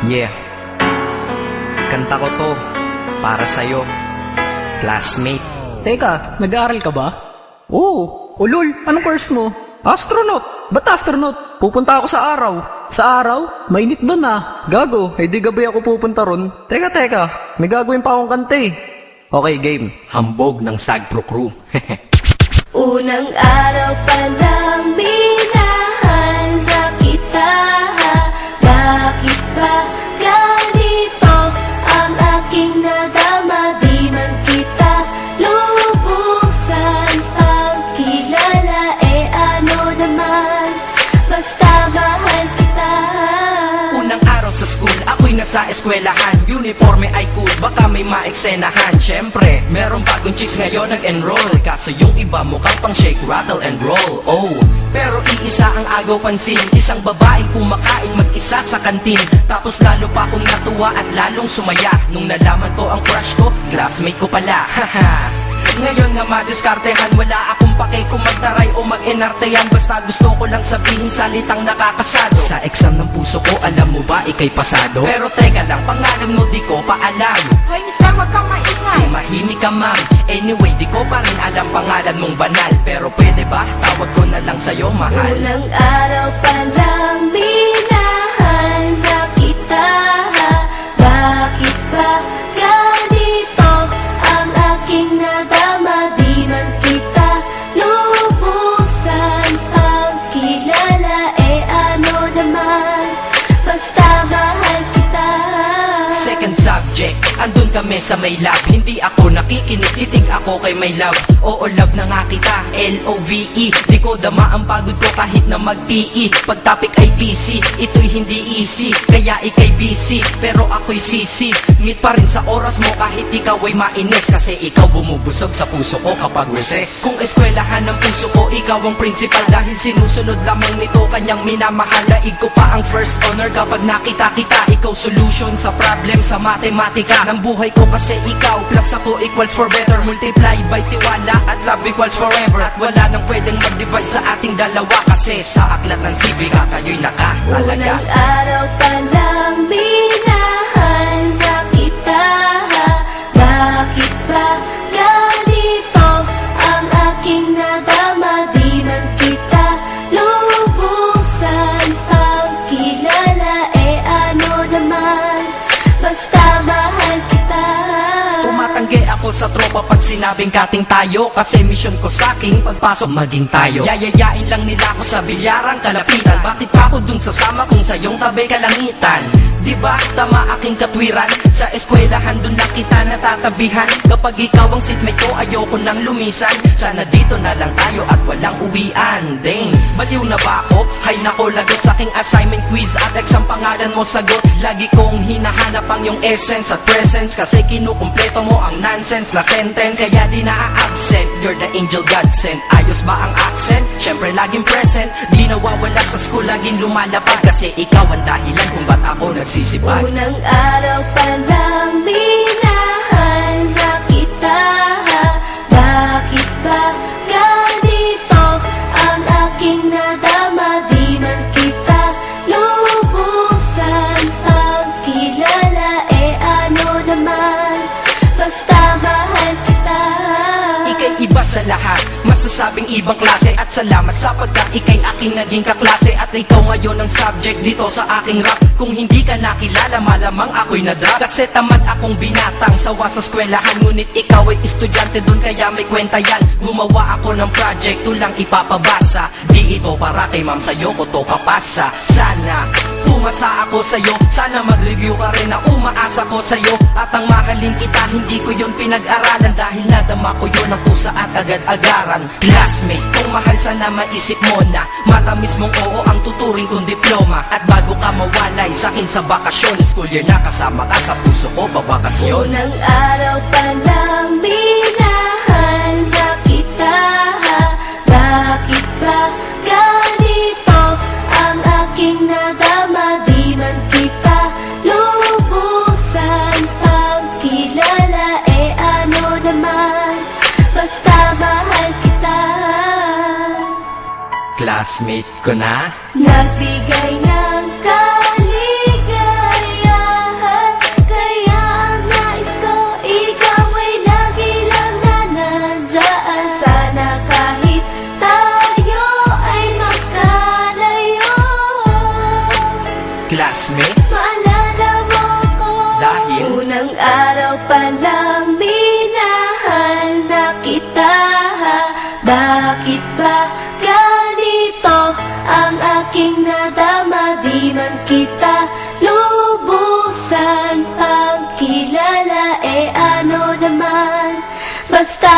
Yeah, kanta ko to para sa'yo, classmate. Teka, nag-aaral ka ba? Oo. Lol, anong course mo? Astronaut. Ba't astronaut? Pupunta ako sa araw. Sa araw? Mainit doon ah. Gago, di gabay ako pupunta ron. Teka, may gagawin pa akong kanta eh. Okay, game. Hambog ng Sagpro Crew. Unang araw pa lang minahanda kita. Bakit ba ganito ang aking nadama? Di man kita lubusan ang kilala. Ano naman, basta mahal kita. Unang araw sa school, ako'y nasa eskwelahan. Uniforme ay cool, baka may maeksenahan. Syempre, merong bagong chicks ngayon nag-enroll. Kaso yung iba mukhang pang shake, rattle and roll. Oh, pero iisa ang agaw pansin. Isang babaeng kumakain mag-isa sa kantin. Tapos lalo pa akong natuwa at lalong sumaya nung nalaman ko ang crush ko, classmate ko pala. Haha. Ngayon nga madiskartehan, wala akong pake kung magtaray o mag-enartehan. Basta gusto ko lang sabihin salitang nakakasado. Sa exam ng puso ko, alam mo ba, ikay pasado? Pero teka lang, pangalan mo di ko pa alam. Hoy, mister, wag kang maingay. Mahimik ka ma'am. Anyway, di ko pa rin alam pangalan mong banal. Pero pwede ba, tawag ko na lang sa'yo, mahal. Unang araw pa lang minahanda kita. Bakit ba ganito ang aking nadama? Di man kita lubusan ang kilala. Ano naman, basta mahal kita. Second subject, andun kami sa may lab. Hindi ako nakikinig, titig ako kay may love. Oo, love na nga kita, L-O-V-E. Di ko dama ang pagod ko kahit na mag-PE. Pag topic ay PC, ito'y hindi easy. Kaya ikay busy, pero ako'y sisi. Meet pa rin sa oras mo kahit ikaw ay mainis. Kasi ikaw bumubusog sa puso ko kapag recess. Kung eskwelahan ng puso ko, ikaw ang principal. Dahil sinusunod lamang nito kanyang minamahal. Daig ko pa ang first honor kapag nakita kita. Ikaw solution sa problem sa matematika ng buhay ko. Kasi ikaw plus ako equals for better. Multiply by tiwala at love equals forever. At wala nang pwedeng mag-divide sa ating dalawa. Kasi sa aklat ng sibika kayo'y nakatalaga. Unang araw pa lang minahanda kita. Bakit ba ganito ang aking nadama? Di man kita lubusan ang kilala. Ano naman, basta mahal kita. Tumatanggi ako sa tropa pag sinabing kating tayo. Kasi mission ko sa aking pagpasok maging tayo. Yayayain lang nila ako sa bilyarang kalapitan. Bakit pa ako dun sasama kung sa iyong tabi kalangitan? Diba tama aking katwiran? Sa eskwelahan dun lang kita natatabihan. Kapag ikaw ang seatmate ko, ayoko nang lumisan. Sana dito na lang tayo at walang uwian. Dang, baliw na ba ako? Hay nako, lagot sa aking assignment quiz at exam pangalan mo sagot. Lagi kong hinahanap ang iyong essence at presence. Kasi kinukumpleto mo ang nonsense na sentence. Kaya di na-absent, you're the angel God sent. Ayos ba ang accent? Syempre laging present. Di nawawala sa school, laging lumalapag. Kasi ikaw ang dahilan kung ba't ako nagsisipag. Unang araw pa lang minahanda kita. Bakit ba ganito ang aking nadama? Di man kita lubusan ang kilala. Ano naman, basta mahal kita. Ika'y iba sa lahat, masasabing ibang klase. At salamat sapagkat ika'y aking naging kaklase. At ikaw ngayon ang subject dito sa aking rap. Kung hindi ka nakilala, malamang ako'y na-drop. Kasi tamad akong binatang sawa sa eskwelahan. Ngunit ikaw ay estudyante dun, kaya may kwenta yan. Gumawa ako ng project, tulang ipapabasa. Di ito para kay ma'am, sa'yo ko to kapasa. Sana pumasa ako sa'yo, sana mag-review ka rin na umaasa ko sa'yo. At ang mahalin kita, hindi ko yun pinag-aralan. Dahil nadama ko yun ang pusa at agad-agaran. Classmate, kung mahal sana maisip mo na matamis mong oo ang tuturing kong diploma. At bago ka mawalay sa'kin sa bakasyon, school year na kasama ka sa puso ko babakasyon. Unang araw pa lang minahanda kita. Bakit ba ganito ang aking nadama? Di man kita lubusan ang kilala. Ano naman, basta mahal kita. Classmate ko na. Nagbigay ng kaligaya Unang araw pa lang minahal na kita. Bakit ba ganito ang aking nadama? Di man kita